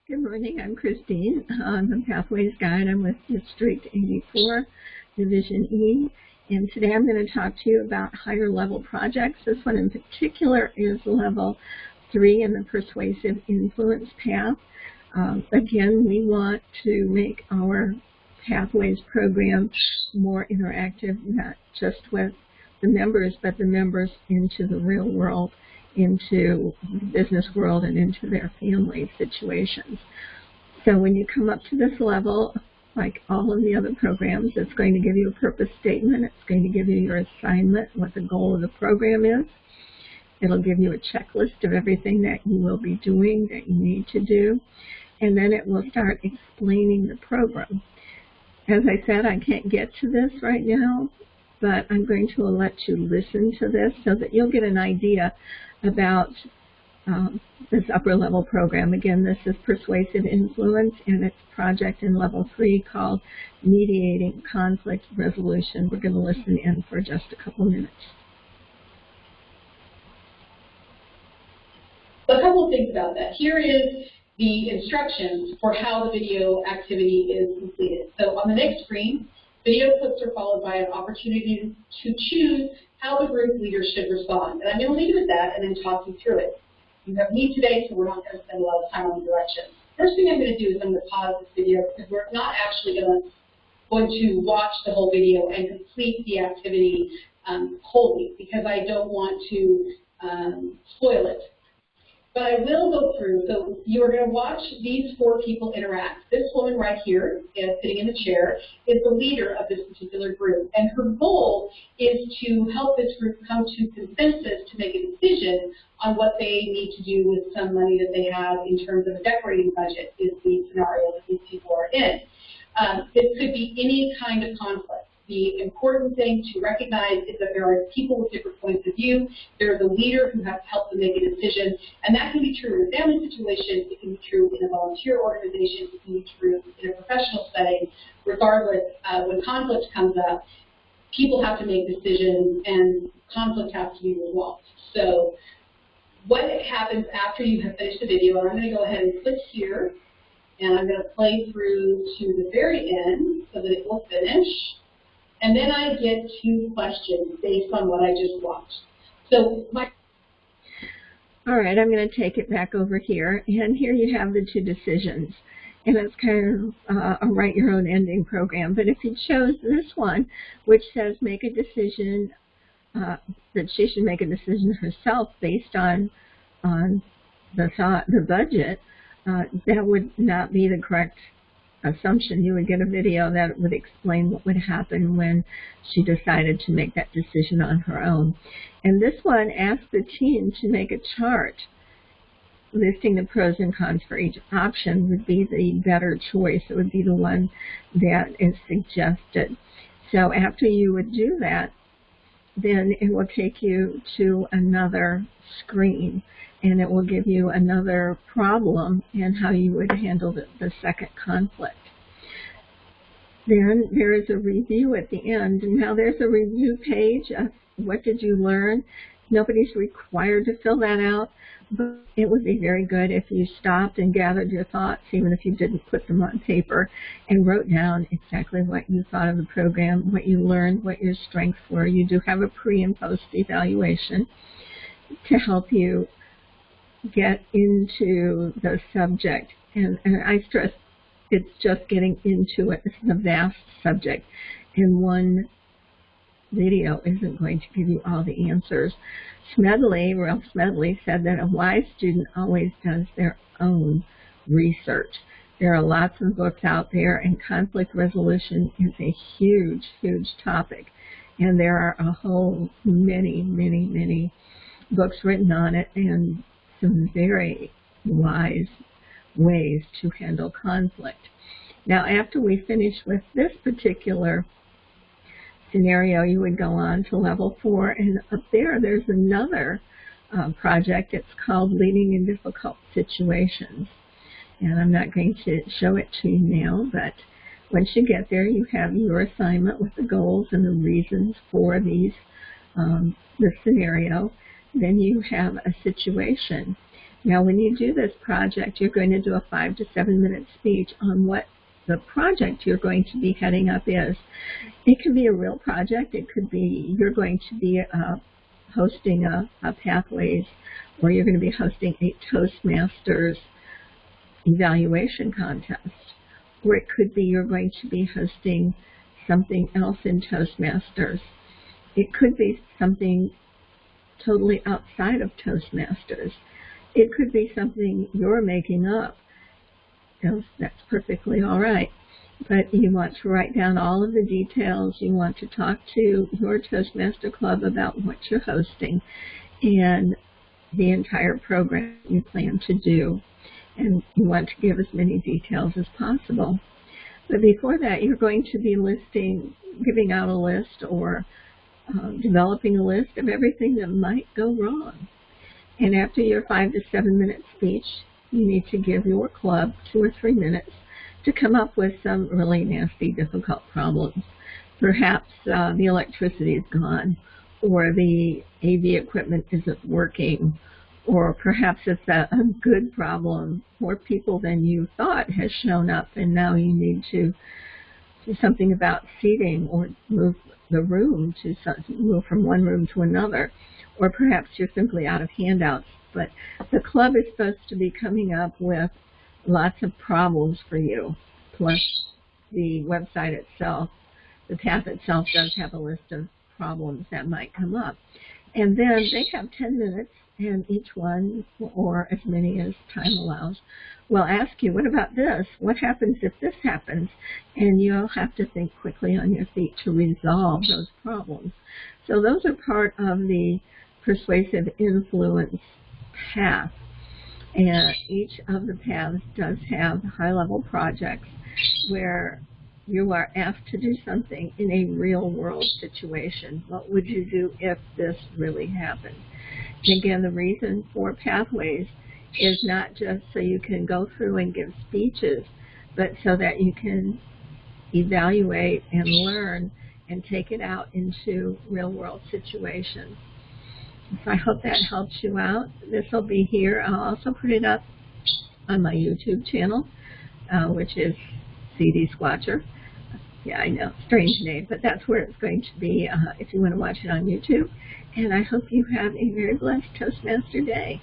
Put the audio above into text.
Good morning, I'm Christine. I'm the Pathways Guide. I'm with District 84, Division E, and today I'm going to talk to you about higher level projects. This one in particular is level 3 in the Persuasive Influence Path. Again, we want to make our Pathways program more interactive, not just with the members, but the members into the real world, into the business world, and into their family situations. So when you come up to this level, like all of the other programs, it's going to give you a purpose statement. It's going to give you your assignment, what the goal of the program is. It'll give you a checklist of everything that you will be doing, that you need to do. And then it will start explaining the program. As I said, I can't get to this right now, but I'm going to let you listen to this so that you'll get an idea about this upper level program. Again, this is Persuasive Influence, and it's a project in level 3 called Mediating Conflict Resolution. We're going to listen in for just a couple minutes. A couple of things about that. Here is the instructions for how the video activity is completed. So on the next screen, video clips are followed by an opportunity to choose how the group leader should respond. And I'm going to leave it at that and then talk you through it. You have me today, so we're not going to spend a lot of time on directions. First thing I'm going to do is I'm going to pause this video because we're not actually going to watch the whole video and complete the activity wholly, because I don't want to spoil it. But I will go through. So you're going to watch these 4 people interact. This woman right here, sitting in the chair, is the leader of this particular group. And her goal is to help this group come to consensus to make a decision on what they need to do with some money that they have in terms of a decorating budget, is the scenario that these people are in. This could be any kind of conflict. The important thing to recognize is that there are people with different points of view. There's a leader who has to help them make a decision, and that can be true in a family situation, it can be true in a volunteer organization, it can be true in a professional setting. Regardless, when conflict comes up, people have to make decisions, and conflict has to be resolved. So what happens after you have finished the video, and I'm going to go ahead and click here, and I'm going to play through to the very end so that it will finish. And then I get 2 questions based on what I just watched. So All right, I'm going to take it back over here. And here you have the 2 decisions. And it's kind of a write your own ending program. But if you chose this one, which says make a decision, that she should make a decision herself based on the budget, that would not be the correct assumption. You would get a video that would explain what would happen when she decided to make that decision on her own. And this one asks the team to make a chart listing the pros and cons for each option. Would be the better choice. It would be the one that is suggested. So after you would do that, then it will take you to another screen, and it will give you another problem and how you would handle the second conflict. Then there is a review at the end. And now there's a review page of what did you learn. Nobody's required to fill that out, but it would be very good if you stopped and gathered your thoughts, even if you didn't put them on paper, and wrote down exactly what you thought of the program, what you learned, what your strengths were. You do have a pre and post evaluation to help you get into the subject. And I stress it's just getting into it. This is a vast subject, and one video isn't going to give you all the answers. Ralph Smedley said that a wise student always does their own research. There are lots of books out there, and conflict resolution is a huge, huge topic. And there are a whole many books written on it, and some very wise ways to handle conflict. Now, after we finish with this particular scenario, you would go on to level 4, and up there's another project. It's called Leading in Difficult Situations. And I'm not going to show it to you now, but once you get there, you have your assignment with the goals and the reasons for these, the scenario. Then you have a situation. Now, when you do this project, you're going to do a 5 to 7 minute speech on what the project you're going to be heading up is. It could be a real project. It could be you're going to be hosting a Pathways, or you're going to be hosting a Toastmasters evaluation contest. Or it could be you're going to be hosting something else in Toastmasters. It could be something totally outside of Toastmasters. It could be something you're making up. That's perfectly all right. But you want to write down all of the details. You want to talk to your Toastmaster Club about what you're hosting and the entire program you plan to do. And you want to give as many details as possible. But before that, you're going to be giving out a list or developing a list of everything that might go wrong. And after your 5 to 7 minute speech, you need to give your club 2 or 3 minutes to come up with some really nasty, difficult problems. Perhaps the electricity is gone, or the AV equipment isn't working, or perhaps it's a good problem. More people than you thought has shown up, and now you need to do something about seating or move the room move from one room to another. Or perhaps you're simply out of handouts. But the club is supposed to be coming up with lots of problems for you, plus the website itself. The path itself does have a list of problems that might come up. And then they have 10 minutes, and each one, or as many as time allows, will ask you, what about this? What happens if this happens? And you'll have to think quickly on your feet to resolve those problems. So those are part of the Persuasive Influence Path. And each of the paths does have high-level projects where you are asked to do something in a real-world situation. What would you do if this really happened? And again, the reason for Pathways is not just so you can go through and give speeches, but so that you can evaluate and learn and take it out into real-world situations. So I hope that helps you out. This will be here. I'll also put it up on my YouTube channel, which is CD Squatcher. Yeah, I know, strange name, but that's where it's going to be if you want to watch it on YouTube. And I hope you have a very blessed Toastmaster day.